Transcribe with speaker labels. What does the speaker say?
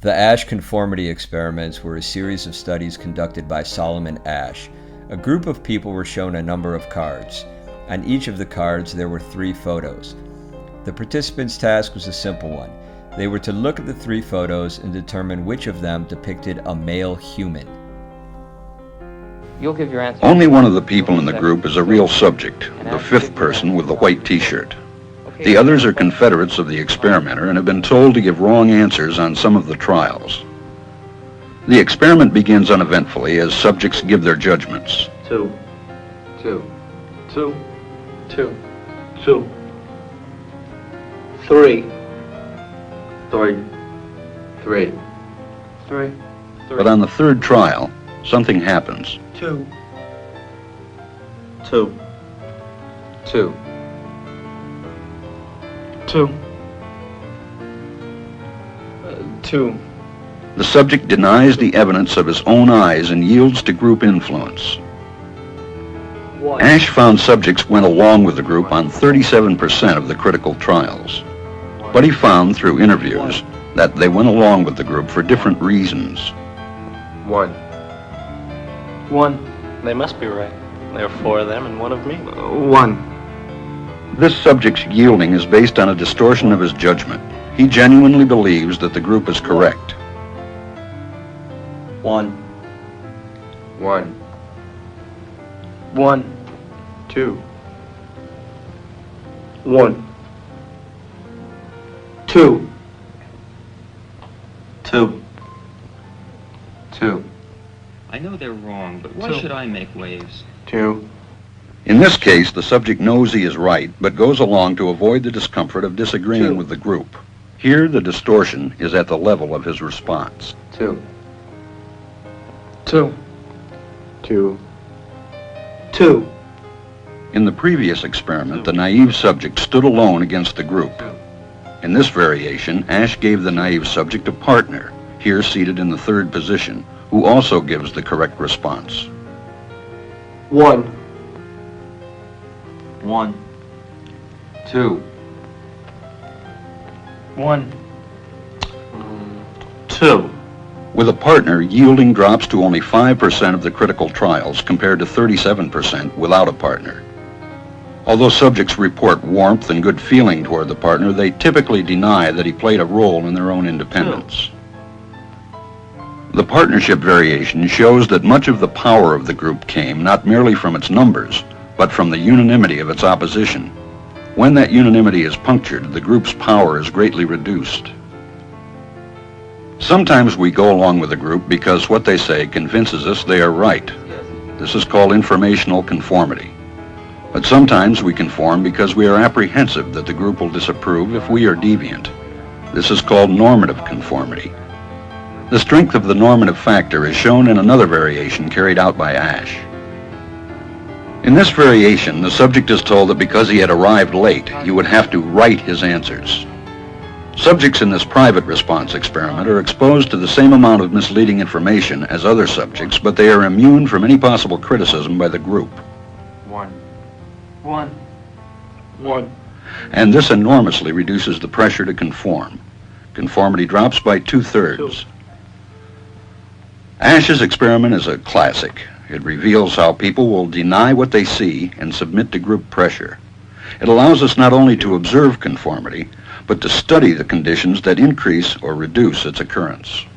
Speaker 1: The Asch conformity experiments were a series of studies conducted by Solomon Asch. A group of people were shown a number of cards. On each of the cards there were 3 photos. The participants' task was a simple one. They were to look at the 3 photos and determine which of them depicted a male human.
Speaker 2: You'll give your answer.
Speaker 3: Only one of the people in the group is a real subject, the 5th person with the white t-shirt. The others are confederates of the experimenter and have been told to give wrong answers on some of the trials. The experiment begins uneventfully as subjects give their judgments.
Speaker 4: 2, 2, 2, 2, 2, 3, 3, 3, 3.
Speaker 3: But on the 3rd trial, something happens.
Speaker 4: 2, 2, 2, 2, 2.
Speaker 3: The subject denies the evidence of his own eyes and yields to group influence. Asch found subjects went along with the group on 37% of the critical trials. But he found through interviews that they went along with the group for different reasons.
Speaker 4: 1. 1.
Speaker 5: They must be right. There are 4 of them and 1 of me.
Speaker 4: 1.
Speaker 3: This subject's yielding is based on a distortion of his judgment. He genuinely believes that the group is correct.
Speaker 4: 1. 1. 1. 2. 1. 2. 2. 2.
Speaker 6: I know they're wrong, but why should I make waves?
Speaker 4: 2.
Speaker 3: In this case, the subject knows he is right, but goes along to avoid the discomfort of disagreeing with the group. Here, the distortion is at the level of his response.
Speaker 4: 2. 2. 2. 2.
Speaker 3: In the previous experiment, the naive subject stood alone against the group. In this variation, Asch gave the naive subject a partner, here seated in the 3rd position, who also gives the correct response.
Speaker 4: 1. 1. 2. 1. 2.
Speaker 3: With a partner, yielding drops to only 5% of the critical trials compared to 37% without a partner. Although subjects report warmth and good feeling toward the partner, they typically deny that he played a role in their own independence. The partnership variation shows that much of the power of the group came not merely from its numbers, but from the unanimity of its opposition. When that unanimity is punctured, the group's power is greatly reduced. Sometimes we go along with a group because what they say convinces us they are right. This is called informational conformity. But sometimes we conform because we are apprehensive that the group will disapprove if we are deviant. This is called normative conformity. The strength of the normative factor is shown in another variation carried out by Asch. In this variation, the subject is told that because he had arrived late, he would have to write his answers. Subjects in this private response experiment are exposed to the same amount of misleading information as other subjects, but they are immune from any possible criticism by the group.
Speaker 4: 1. 1. 1.
Speaker 3: And this enormously reduces the pressure to conform. Conformity drops by 2/3. Asch's experiment is a classic. It reveals how people will deny what they see and submit to group pressure. It allows us not only to observe conformity, but to study the conditions that increase or reduce its occurrence.